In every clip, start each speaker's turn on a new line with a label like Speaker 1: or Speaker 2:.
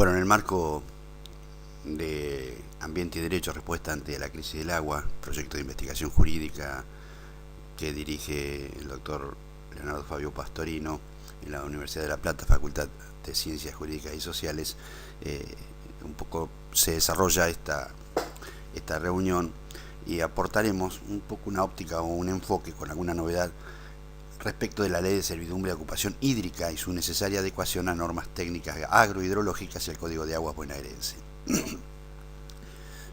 Speaker 1: Bueno, en el marco de Ambiente y Derecho, respuesta ante la crisis del agua, proyecto de investigación jurídica que dirige el doctor Leonardo Fabio Pastorino en la Universidad de La Plata, Facultad de Ciencias Jurídicas y Sociales, un poco se desarrolla esta reunión y aportaremos un poco una óptica o un enfoque con alguna novedad respecto de la Ley de Servidumbre de Ocupación Hídrica y su necesaria adecuación a normas técnicas agrohidrológicas y al Código de Aguas bonaerense.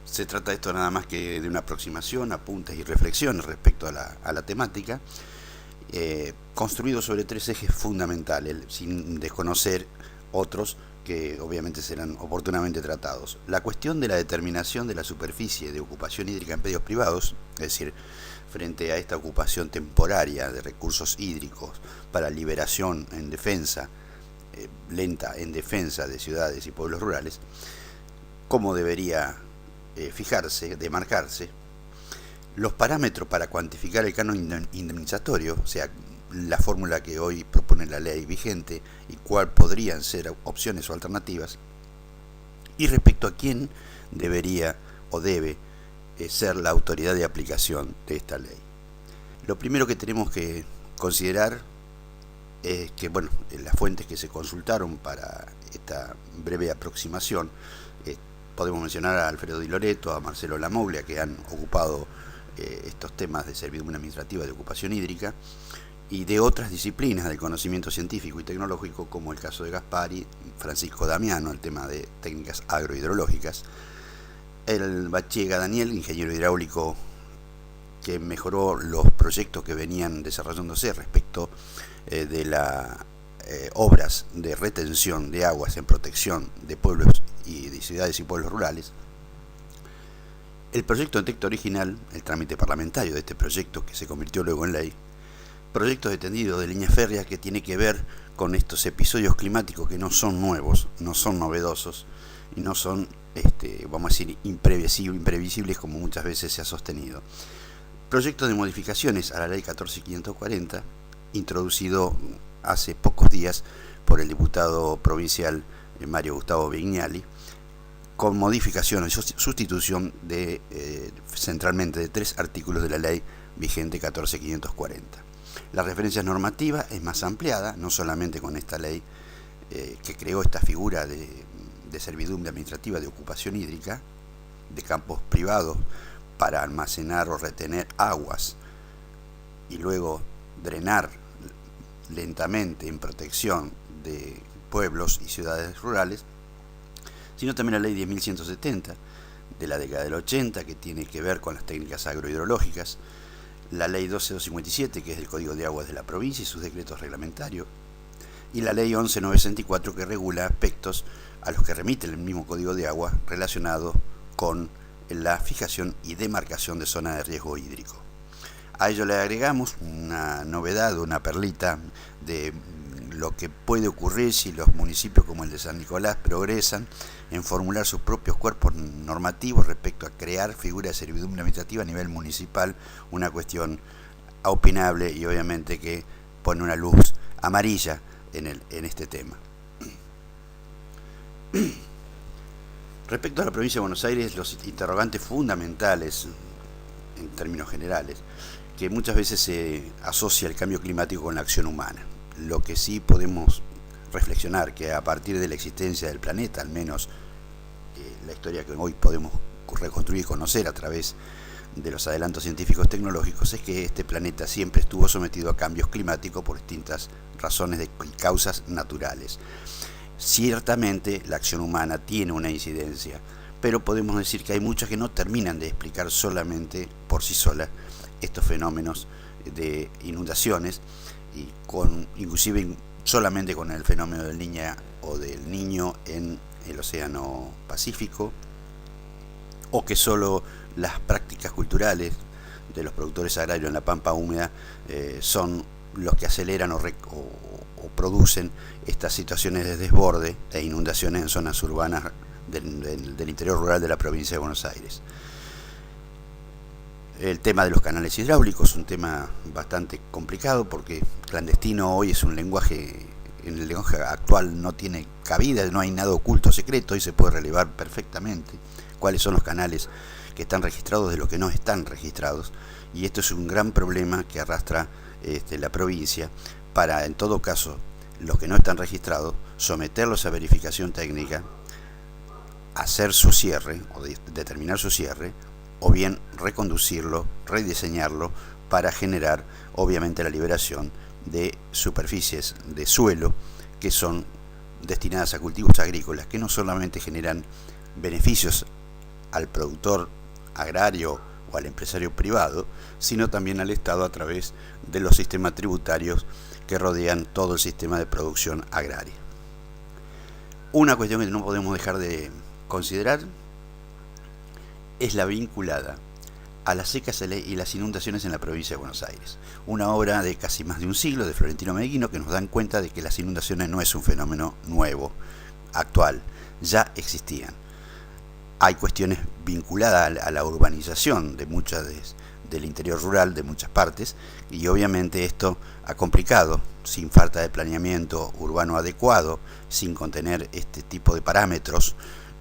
Speaker 1: Se trata de esto nada más que de una aproximación, apuntes y reflexiones respecto a la temática, construido sobre tres ejes fundamentales, sin desconocer otros que obviamente serán oportunamente tratados. La cuestión de la determinación de la superficie de ocupación hídrica en predios privados, es decir, frente a esta ocupación temporaria de recursos hídricos para liberación en defensa, lenta en defensa de ciudades y pueblos rurales, cómo debería fijarse, demarcarse, los parámetros para cuantificar el canon indemnizatorio, o sea, la fórmula que hoy propone la ley vigente y cuál podrían ser opciones o alternativas, y respecto a quién debería o debe ser la autoridad de aplicación de esta ley. Lo primero que tenemos que considerar es que, bueno, las fuentes que se consultaron para esta breve aproximación, podemos mencionar a Alfredo Di Loreto, a Marcelo Lamoglia, que han ocupado estos temas de servidumbre administrativa de ocupación hídrica, y de otras disciplinas del conocimiento científico y tecnológico, como el caso de Gaspari, Francisco Damiano, el tema de técnicas agrohidrológicas, el Bachiega Daniel, ingeniero hidráulico que mejoró los proyectos que venían desarrollándose respecto de las obras de retención de aguas en protección de pueblos y de ciudades y pueblos rurales. El proyecto de texto original, el trámite parlamentario de este proyecto que se convirtió luego en ley, proyecto de tendido de línea férrea que tiene que ver con estos episodios climáticos que no son nuevos, no son novedosos y no son, vamos a decir, imprevisibles como muchas veces se ha sostenido. Proyecto de modificaciones a la ley 14.540, introducido hace pocos días por el diputado provincial Mario Gustavo Vignali, con modificación y sustitución de centralmente de 3 artículos de la ley vigente 14.540. La referencia normativa es más ampliada, no solamente con esta ley que creó esta figura de servidumbre administrativa de ocupación hídrica, de campos privados para almacenar o retener aguas y luego drenar lentamente en protección de pueblos y ciudades rurales, sino también la ley 10.170 de la década del 80, que tiene que ver con las técnicas agrohidrológicas, la ley 12.257, que es del Código de Aguas de la provincia y sus decretos reglamentarios, y la ley 11.964, que regula aspectos a los que remite el mismo Código de Aguas relacionados con la fijación y demarcación de zonas de riesgo hídrico. A ello le agregamos una novedad, una perlita de lo que puede ocurrir si los municipios como el de San Nicolás progresan en formular sus propios cuerpos normativos respecto a crear figuras de servidumbre administrativa a nivel municipal, una cuestión opinable y obviamente que pone una luz amarilla en este tema. Respecto a la provincia de Buenos Aires, los interrogantes fundamentales, en términos generales, que muchas veces se asocia el cambio climático con la acción humana. Lo que sí podemos reflexionar, que a partir de la existencia del planeta, al menos la historia que hoy podemos reconstruir y conocer a través de los adelantos científicos tecnológicos, es que este planeta siempre estuvo sometido a cambios climáticos por distintas razones y causas naturales. Ciertamente la acción humana tiene una incidencia, pero podemos decir que hay muchas que no terminan de explicar solamente por sí solas estos fenómenos de inundaciones, y inclusive solamente con el fenómeno del Niño en el Océano Pacífico, o que solo las prácticas culturales de los productores agrarios en la pampa húmeda son los que aceleran o producen estas situaciones de desborde e inundaciones en zonas urbanas del interior rural de la provincia de Buenos Aires. El tema de los canales hidráulicos es un tema bastante complicado porque clandestino hoy es un lenguaje en el lenguaje actual no tiene cabida, no hay nada oculto secreto y se puede relevar perfectamente cuáles son los canales que están registrados de los que no están registrados, y esto es un gran problema que arrastra la provincia para, en todo caso, los que no están registrados, someterlos a verificación técnica, hacer su cierre o determinar su cierre, o bien reconducirlo, rediseñarlo para generar obviamente la liberación de superficies de suelo que son destinadas a cultivos agrícolas, que no solamente generan beneficios al productor agrario o al empresario privado, sino también al Estado a través de los sistemas tributarios que rodean todo el sistema de producción agraria. Una cuestión que no podemos dejar de considerar es la vinculada a las secas y las inundaciones en la provincia de Buenos Aires. Una obra de casi más de un siglo de Florentino Meguino que nos dan cuenta de que las inundaciones no es un fenómeno nuevo, actual, ya existían. Hay cuestiones vinculadas a la urbanización de del interior rural de muchas partes, y obviamente esto ha complicado, sin falta de planeamiento urbano adecuado, sin contener este tipo de parámetros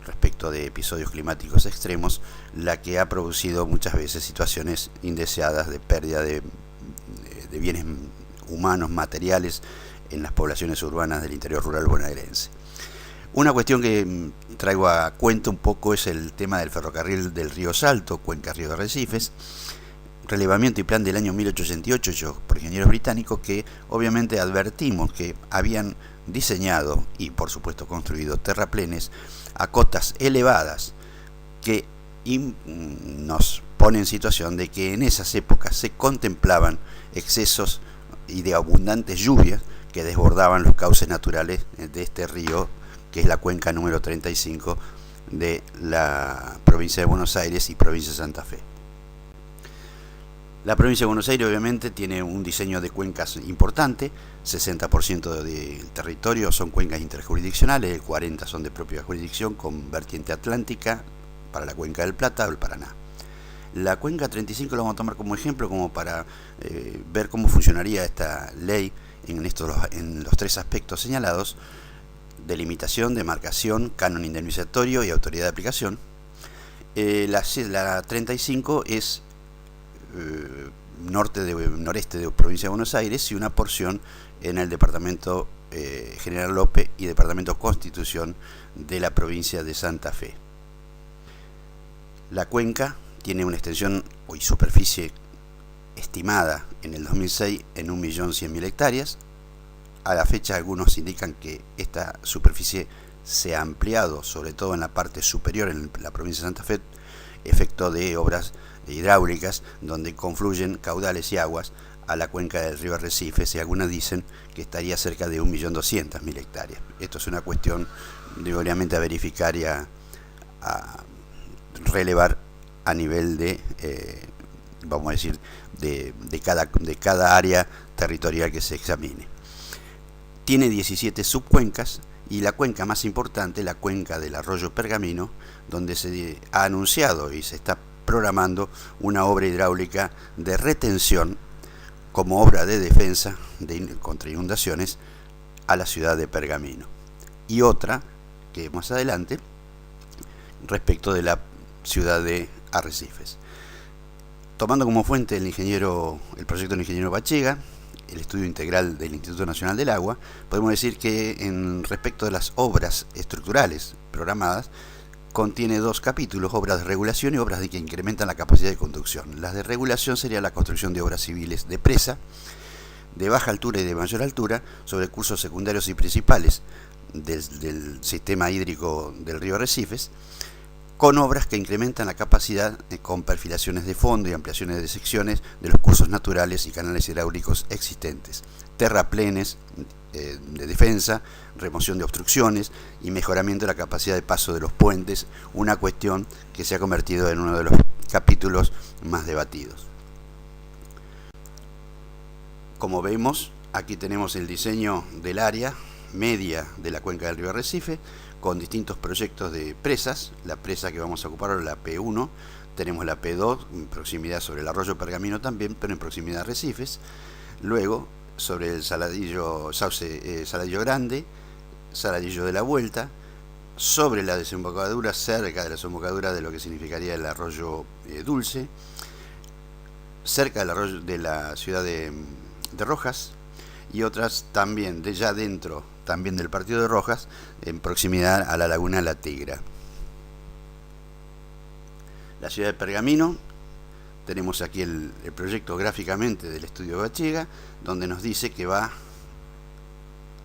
Speaker 1: respecto de episodios climáticos extremos, la que ha producido muchas veces situaciones indeseadas de pérdida de bienes humanos, materiales en las poblaciones urbanas del interior rural bonaerense. Una cuestión que traigo a cuento un poco es el tema del ferrocarril del Río Salto, Cuenca Río de Arrecifes, relevamiento y plan del año 1888 hecho por ingenieros británicos que obviamente advertimos que habían diseñado y por supuesto construido terraplenes a cotas elevadas que nos pone en situación de que en esas épocas se contemplaban excesos y de abundantes lluvias que desbordaban los cauces naturales de este río, que es la cuenca número 35 de la provincia de Buenos Aires y provincia de Santa Fe. La provincia de Buenos Aires obviamente tiene un diseño de cuencas importante, 60% del territorio son cuencas interjurisdiccionales, el 40% son de propia jurisdicción con vertiente atlántica para la cuenca del Plata o el Paraná. La cuenca 35 la vamos a tomar como ejemplo, como para ver cómo funcionaría esta ley en los tres aspectos señalados: delimitación, demarcación, canon indemnizatorio y autoridad de aplicación. La 35 es noreste de provincia de Buenos Aires y una porción en el departamento General López y departamento Constitución de la provincia de Santa Fe. La cuenca tiene una extensión y superficie estimada en el 2006 en 1.100.000 hectáreas. A la fecha algunos indican que esta superficie se ha ampliado, sobre todo en la parte superior, en la provincia de Santa Fe, efecto de obras hidráulicas donde confluyen caudales y aguas a la cuenca del río Arrecifes, y algunas dicen que estaría cerca de 1.200.000 hectáreas. Esto es una cuestión obviamente a verificar y a relevar a nivel de, vamos a decir, de cada área territorial que se examine. Tiene 17 subcuencas y la cuenca más importante, la cuenca del arroyo Pergamino, donde se ha anunciado y se está programando una obra hidráulica de retención como obra de defensa contra inundaciones a la ciudad de Pergamino. Y otra, que más adelante, respecto de la ciudad de Arrecifes. Tomando como fuente el proyecto del ingeniero Bachega, el estudio integral del Instituto Nacional del Agua, podemos decir que respecto de las obras estructurales programadas, contiene dos capítulos: obras de regulación y obras que incrementan la capacidad de conducción. Las de regulación sería la construcción de obras civiles de presa, de baja altura y de mayor altura, sobre cursos secundarios y principales del sistema hídrico del río Arrecifes, con obras que incrementan la capacidad con perfilaciones de fondo y ampliaciones de secciones de los cursos naturales y canales hidráulicos existentes, terraplenes de defensa, remoción de obstrucciones y mejoramiento de la capacidad de paso de los puentes, una cuestión que se ha convertido en uno de los capítulos más debatidos. Como vemos, aquí tenemos el diseño del área media de la cuenca del río Arrecife, con distintos proyectos de presas. La presa que vamos a ocupar ahora, la P1, tenemos la P2 en proximidad sobre el arroyo Pergamino también, pero en proximidad a Arrecifes. Luego sobre el Saladillo, Saladillo Grande, Saladillo de la Vuelta, sobre la desembocadura, cerca de la desembocadura de lo que significaría el arroyo Dulce, cerca del arroyo de la ciudad de Rojas, y otras también de ya dentro, también del partido de Rojas, en proximidad a la laguna La Tigra. La ciudad de Pergamino, tenemos aquí el proyecto gráficamente del estudio Bachega, donde nos dice que va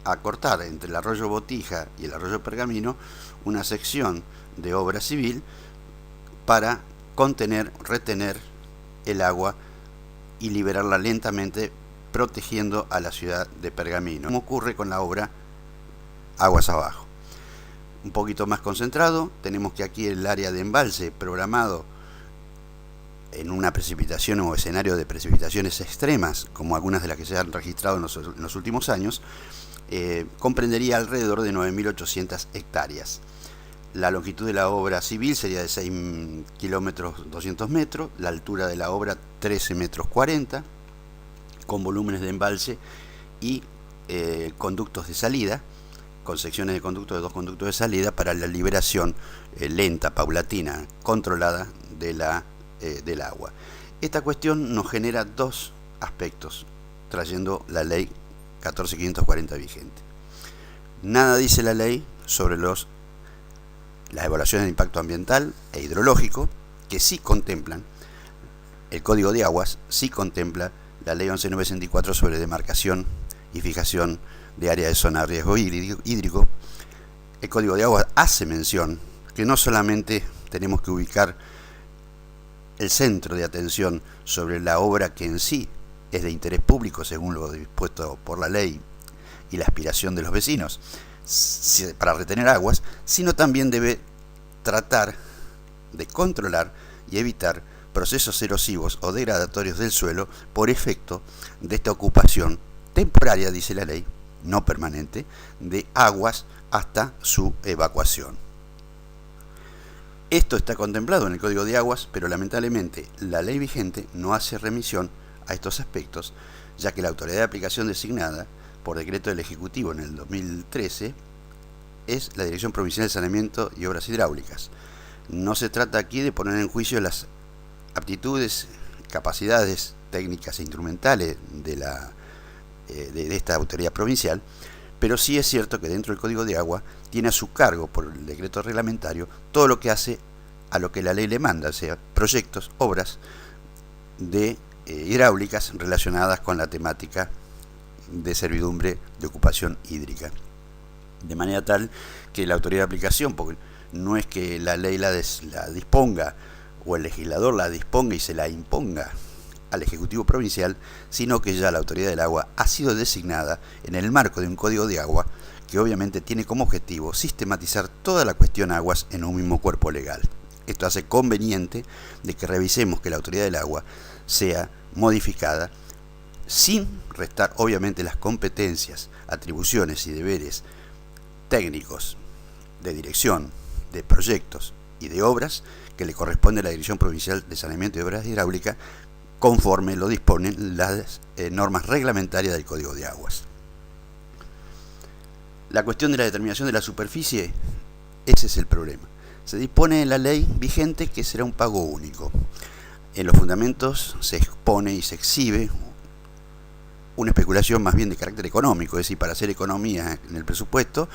Speaker 1: a cortar entre el arroyo Botija y el arroyo Pergamino una sección de obra civil para retener el agua y liberarla lentamente, protegiendo a la ciudad de Pergamino, como ocurre con la obra Aguas Abajo. Un poquito más concentrado, tenemos que aquí el área de embalse programado en una precipitación o escenario de precipitaciones extremas, como algunas de las que se han registrado en los últimos años, comprendería alrededor de 9.800 hectáreas. La longitud de la obra civil sería de 6 kilómetros 200 metros, la altura de la obra 13 metros 40, con volúmenes de embalse y conductos de salida, con secciones de conductos de 2 conductos de salida para la liberación lenta, paulatina, controlada del agua. Esta cuestión nos genera dos aspectos, trayendo la ley 14.540 vigente. Nada dice la ley sobre las evaluaciones de impacto ambiental e hidrológico, que sí contemplan el Código de Aguas, sí contempla la ley 11.964 sobre demarcación y fijación de área de zona de riesgo hídrico. El Código de Aguas hace mención que no solamente tenemos que ubicar el centro de atención sobre la obra que en sí es de interés público según lo dispuesto por la ley y la aspiración de los vecinos para retener aguas, sino también debe tratar de controlar y evitar procesos erosivos o degradatorios del suelo por efecto de esta ocupación temporaria, dice la ley, no permanente, de aguas hasta su evacuación. Esto está contemplado en el Código de Aguas, pero lamentablemente la ley vigente no hace remisión a estos aspectos, ya que la autoridad de aplicación designada por decreto del Ejecutivo en el 2013 es la Dirección Provincial de Saneamiento y Obras Hidráulicas. No se trata aquí de poner en juicio las aptitudes, capacidades técnicas e instrumentales de esta autoridad provincial, pero sí es cierto que dentro del Código de Agua tiene a su cargo por el decreto reglamentario todo lo que hace a lo que la ley le manda, o sea, proyectos, obras de hidráulicas relacionadas con la temática de servidumbre de ocupación hídrica. De manera tal que la autoridad de aplicación, porque no es que la ley la disponga o el legislador la disponga y se la imponga al Ejecutivo Provincial, sino que ya la Autoridad del Agua ha sido designada en el marco de un Código de Agua que obviamente tiene como objetivo sistematizar toda la cuestión aguas en un mismo cuerpo legal. Esto hace conveniente de que revisemos que la Autoridad del Agua sea modificada sin restar obviamente las competencias, atribuciones y deberes técnicos de dirección, de proyectos y de obras que le corresponde a la Dirección Provincial de Saneamiento y Obras Hidráulicas conforme lo disponen las normas reglamentarias del Código de Aguas. La cuestión de la determinación de la superficie, ese es el problema. Se dispone en la ley vigente que será un pago único. En los fundamentos se expone y se exhibe una especulación más bien de carácter económico, es decir, para hacer economía en el presupuesto,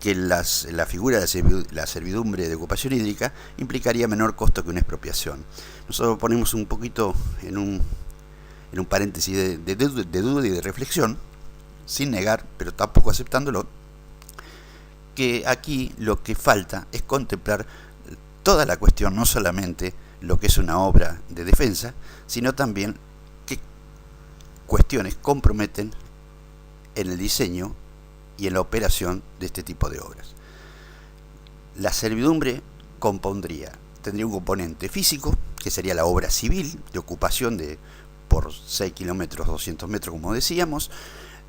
Speaker 1: que la figura de la servidumbre de ocupación hídrica implicaría menor costo que una expropiación. Nosotros ponemos un poquito en un paréntesis de duda y de reflexión, sin negar, pero tampoco aceptándolo, que aquí lo que falta es contemplar toda la cuestión, no solamente lo que es una obra de defensa, sino también qué cuestiones comprometen en el diseño y en la operación de este tipo de obras. La servidumbre tendría un componente físico, que sería la obra civil de ocupación por 6 kilómetros 200 metros, como decíamos,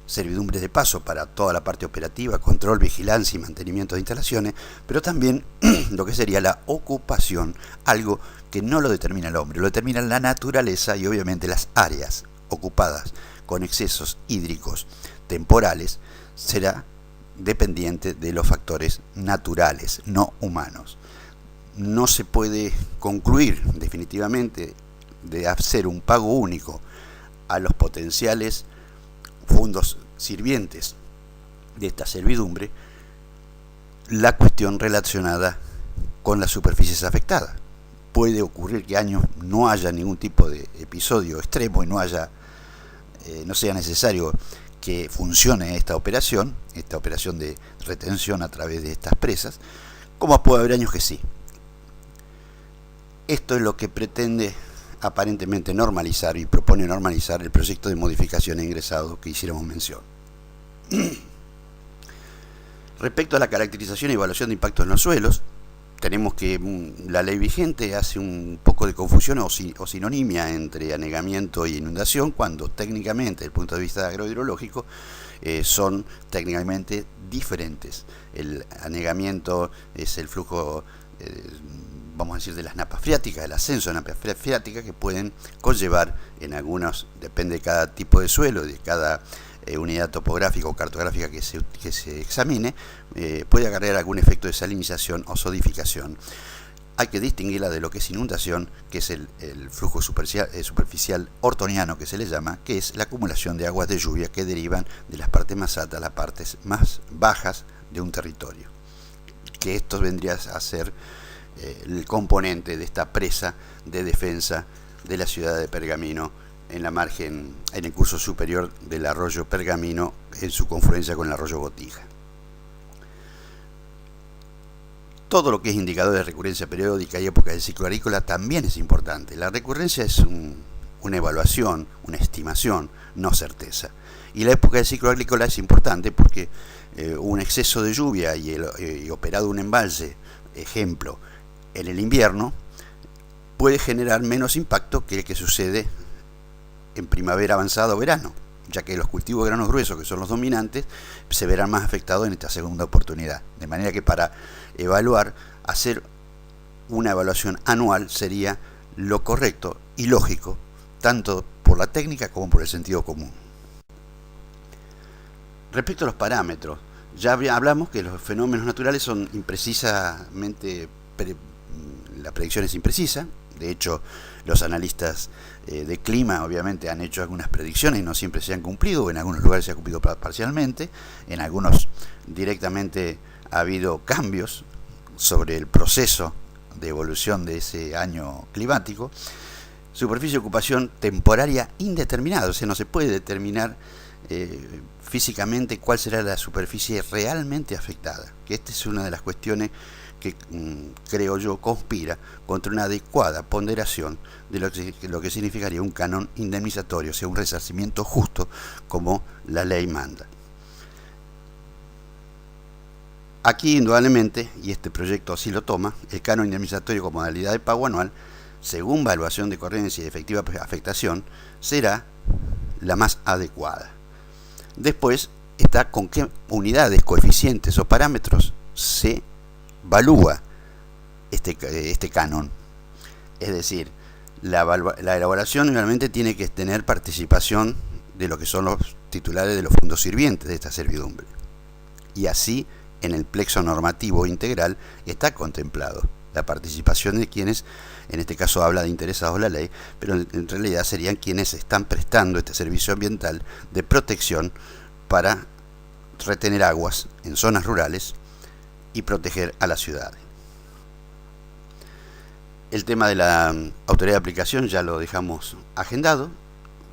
Speaker 1: servidumbre de paso para toda la parte operativa, control, vigilancia y mantenimiento de instalaciones, pero también lo que sería la ocupación, algo que no lo determina el hombre, lo determina la naturaleza y obviamente las áreas ocupadas con excesos hídricos temporales será dependiente de los factores naturales, no humanos. No se puede concluir definitivamente de hacer un pago único a los potenciales fondos sirvientes de esta servidumbre la cuestión relacionada con las superficies afectadas. Puede ocurrir que años no haya ningún tipo de episodio extremo y no sea necesario que funcione esta operación de retención a través de estas presas, como puede haber años que sí. Esto es lo que pretende aparentemente normalizar y propone normalizar el proyecto de modificación e ingresado que hiciéramos mención. Respecto a la caracterización y evaluación de impactos en los suelos, tenemos que la ley vigente hace un poco de confusión o sinonimia entre anegamiento y inundación, cuando técnicamente, desde el punto de vista agrohidrológico, son técnicamente diferentes. El anegamiento es el flujo, vamos a decir, de las napas freáticas, el ascenso de napas freáticas, que pueden conllevar en algunos, depende de cada tipo de suelo, de cada unidad topográfica o cartográfica que se examine, puede acarrear algún efecto de salinización o sodificación. Hay que distinguirla de lo que es inundación, que es el flujo superficial ortoniano, que se le llama, que es la acumulación de aguas de lluvia que derivan de las partes más altas a las partes más bajas de un territorio. Que esto vendría a ser el componente de esta presa de defensa de la ciudad de Pergamino, en la margen, en el curso superior del arroyo Pergamino, en su confluencia con el arroyo Botija. Todo lo que es indicador de recurrencia periódica y época del ciclo agrícola también es importante. La recurrencia es una evaluación, una estimación, no certeza. Y la época del ciclo agrícola es importante porque un exceso de lluvia y operado un embalse, ejemplo, en el invierno, puede generar menos impacto que el que sucede en primavera avanzada o verano, ya que los cultivos de granos gruesos, que son los dominantes, se verán más afectados en esta segunda oportunidad. De manera que para evaluar, hacer una evaluación anual sería lo correcto y lógico, tanto por la técnica como por el sentido común. Respecto a los parámetros, ya hablamos que los fenómenos naturales son imprecisamente, la predicción es imprecisa. De hecho, los analistas de clima obviamente han hecho algunas predicciones y no siempre se han cumplido, en algunos lugares se ha cumplido parcialmente, en algunos directamente ha habido cambios sobre el proceso de evolución de ese año climático. Superficie de ocupación temporaria indeterminada, o sea, no se puede determinar físicamente cuál será la superficie realmente afectada, que esta es una de las cuestiones que creo yo conspira contra una adecuada ponderación de lo que significaría un canon indemnizatorio, o sea, un resarcimiento justo como la ley manda. Aquí, indudablemente, y este proyecto así lo toma, el canon indemnizatorio como modalidad de pago anual, según evaluación de correncia y efectiva afectación, será la más adecuada. Después está con qué unidades, coeficientes o parámetros se evalúa este canon. Es decir, la elaboración realmente tiene que tener participación de lo que son los titulares de los fondos sirvientes de esta servidumbre. Y así, en el plexo normativo integral está contemplado la participación de quienes, en este caso habla de interesados en la ley, pero en realidad serían quienes están prestando este servicio ambiental de protección para retener aguas en zonas rurales y proteger a las ciudades. El tema de la autoridad de aplicación ya lo dejamos agendado,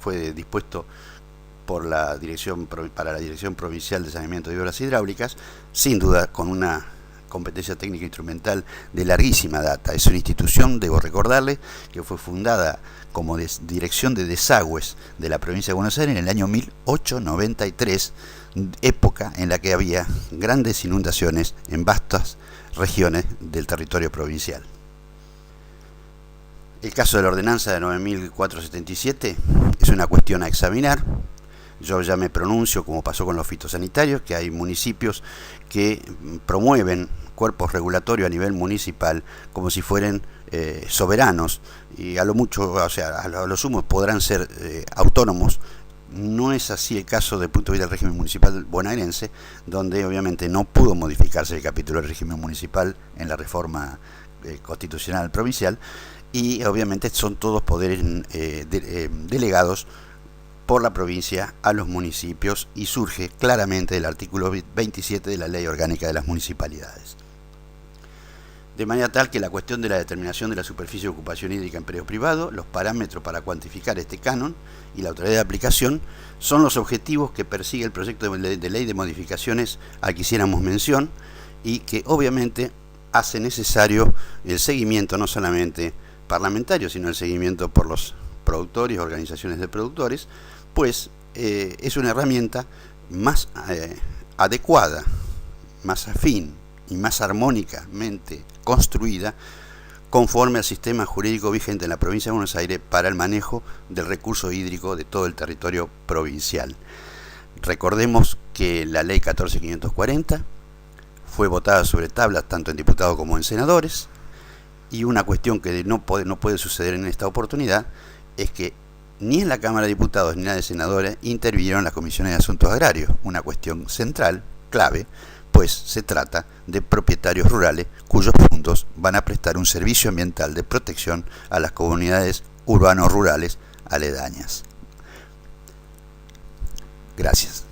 Speaker 1: fue dispuesto por la Dirección Provincial de Saneamiento de Obras Hidráulicas, sin duda con una competencia técnica e instrumental de larguísima data. Es una institución, debo recordarle, que fue fundada como Dirección de Desagües de la provincia de Buenos Aires en el año 1893, época en la que había grandes inundaciones en vastas regiones del territorio provincial. El caso de la ordenanza de 9.477 es una cuestión a examinar. Yo ya me pronuncio, como pasó con los fitosanitarios, que hay municipios que promueven cuerpos regulatorios a nivel municipal como si fueran soberanos, y a lo mucho, o sea, a lo sumo podrán ser autónomos No es así el caso desde el punto de vista del régimen municipal bonaerense, donde obviamente no pudo modificarse el capítulo del régimen municipal en la reforma constitucional provincial, y obviamente son todos poderes delegados por la provincia a los municipios, y surge claramente del artículo 27 de la Ley Orgánica de las Municipalidades. De manera tal que la cuestión de la determinación de la superficie de ocupación hídrica en predio privado, los parámetros para cuantificar este canon y la autoridad de aplicación son los objetivos que persigue el proyecto de ley de modificaciones al que hiciéramos mención, y que obviamente hace necesario el seguimiento no solamente parlamentario, sino el seguimiento por los productores, organizaciones de productores, pues es una herramienta más adecuada, más afín y más armónicamente construida conforme al sistema jurídico vigente en la provincia de Buenos Aires para el manejo del recurso hídrico de todo el territorio provincial. Recordemos que la ley 14.540 fue votada sobre tablas tanto en diputados como en senadores, y una cuestión que no puede suceder en esta oportunidad es que ni en la Cámara de Diputados ni en la de Senadores intervinieron las comisiones de asuntos agrarios, una cuestión central, clave, pues se trata de propietarios rurales cuyos fondos van a prestar un servicio ambiental de protección a las comunidades urbanos-rurales aledañas. Gracias.